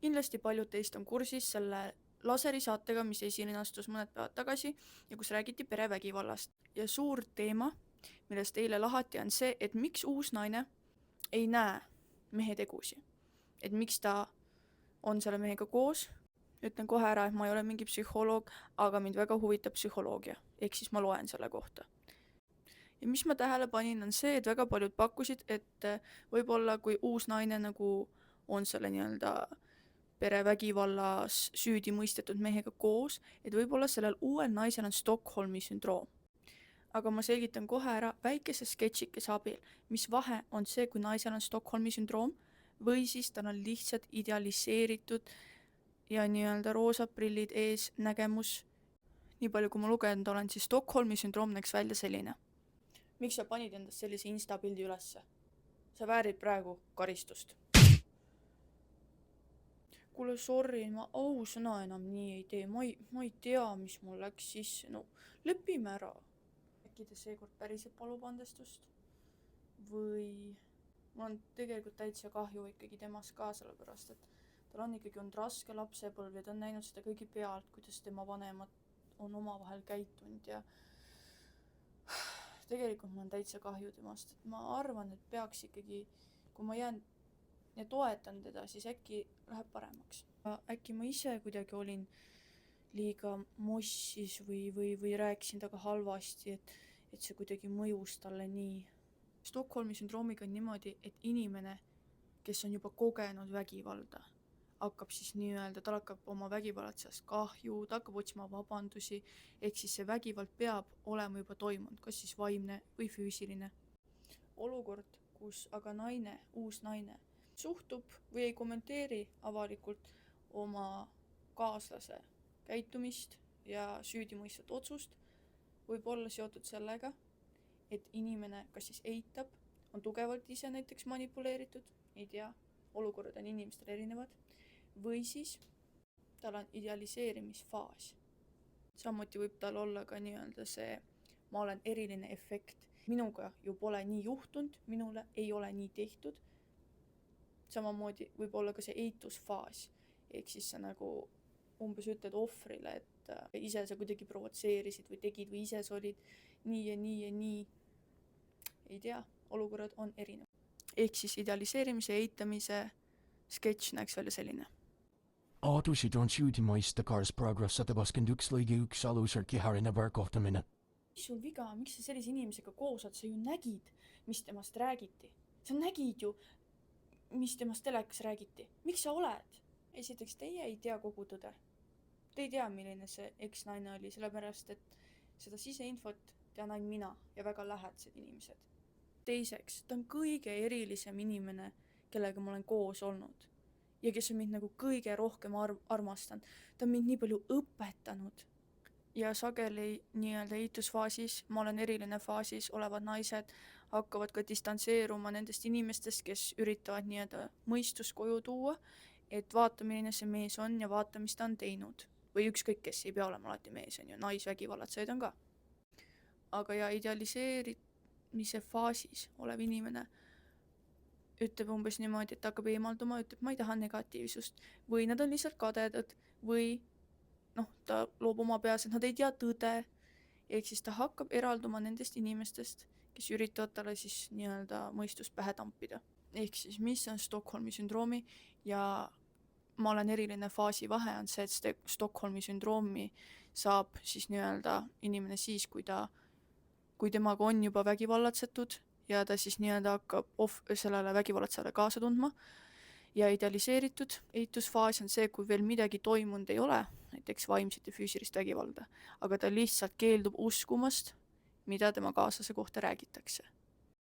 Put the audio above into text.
Kindlasti paljud teist on kursis selle laserisaatega, mis esilinastus mõned päevad tagasi ja kus räägiti perevägivallast. Ja suur teema, millest eile lahati, on see, et miks uus naine ei näe mehe tegusi. Et miks ta on selle mehega koos. Ütlen kohe ära, et ma ei ole mingi psühholoog, aga mind väga huvitab psühholoogia. Ehk siis ma loen selle kohta. Ja mis ma tähele panin, on see, et väga paljud pakkusid, et võib-olla kui uus naine nagu on selle nii-öelda perevägivallas süüdi mõistetud mehega koos, et võib-olla sellel uuel naisel on Stockholmi sündroom. Aga ma selgitan kohe ära väikese sketšikese abil, mis vahe on see, kui naisel on Stockholmi sündroom või siis tal on lihtsalt idealiseeritud ja nii-öelda roosad prillid ees nägemus. Nii palju kui ma lugenud olen, siis Stockholmi sündroom näeks välja selline. Miks sa panid endast sellise instapildi ülesse? Sa väärid praegu karistust. Kuule, sorry, ma ausõna enam nii ei tee. Ma ei tea, mis mul läks sisse. No, lepime ära. Äkki ta seekord päriselt palub andestust? Või mul on tegelikult täitsa kahju ikkagi temast ka, sellepärast, et tal on ikkagi olnud raske lapsepõlv ja ta on näinud seda kõigi pealt, kuidas tema vanemad on omavahel käitunud ja tegelikult mul on täitsa kahju temast. Et ma arvan, et peaks ikkagi, kui ma jään ja toetan teda, siis äkki läheb paremaks. Äkki ma ise kuidagi olin liiga mossis või rääkisin taga halvasti, et see kuidagi mõjus talle nii. Stockholmi sündroomiga on niimoodi, et inimene, kes on juba kogenud vägivalda, hakkab siis nii-öelda, tal hakkab oma vägivallatsejast kahju, ta hakkab otsima vabandusi, ehk siis see vägivald peab olema juba toimunud, kas siis vaimne või füüsiline. Olukord, kus aga naine, uus naine, suhtub või ei kommenteeri avalikult oma kaaslase käitumist ja süüdimõistvat otsust, võib olla seotud sellega, et inimene kas siis eitab, on tugevalt ise näiteks manipuleeritud, ei tea, olukorrad on inimestel erinevad, või siis tal on idealiseerimisfaas. Samuti võib tal olla ka nii-öelda see ma olen eriline efekt. Minuga ju pole nii juhtunud, minule ei ole nii tehtud. Samamoodi võib olla ka see eitusfaas, ehk siis sa nagu umbes ütled ohvrile, et ise sa kuidagi provotseerisid või tegid või ise sa olid nii ja nii ja nii. Ei tea, olukorrad on erinevad. Ehk siis idealiseerimise ja eitamise sketš näeks välja selline. Aatusid on süüdimõista Karlsprogras 121 alusel kehaline võrkohtamine. Mis sul viga, miks sa sellise inimesega koos oled? Sa ju nägid, mis temast räägiti. Sa nägid ju, mis temast telekas räägiti. Miks sa oled? Esiteks, teie ei tea kogu tõde. Te ei tea, milline see eksnaine oli, sellepärast, et seda siseinfot tean ainult mina ja väga lähedased inimesed. Teiseks, ta on kõige erilisem inimene, kellega ma olen koos olnud ja kes on mind nagu kõige rohkem armastanud. Ta on mind nii palju õpetanud ja sageli nii-öelda eitusfaasis, ma olen eriline faasis, olevad naised hakkavad ka distantseeruma nendest inimestest, kes üritavad nii-öelda mõistust koju tuua, et vaata, milline see mees on ja vaata, mis ta on teinud. Või ükskõik, kes ei pea olema alati mees, on ju, naisvägivallatsejaid on ka. Aga ja idealiseerimise faasis olev inimene ütleb umbes niimoodi, et hakkab eemalduma, ütleb, ma ei taha negatiivsust, või nad on lihtsalt kadedad, või ta loob oma peas, et nad ei tea tõde, ehk siis ta hakkab eralduma nendest inimestest, kes üritavad talle siis nii-öelda mõistust pähe tampida. Ehk siis mis on Stockholmi sündroomi ja ma olen eriline faasi vahe on see, et Stockholmi sündroomi saab siis nii-öelda inimene siis, kui temaga on juba vägivallatsetud ja ta siis nii-öelda hakkab sellele vägivallatsejale kaasa tundma ja idealiseeritud eitusfaas on see, kui veel midagi toimunud ei ole, näiteks vaimset ja füüsilist vägivalda, aga ta lihtsalt keeldub uskumast, mida tema kaaslase kohta räägitakse.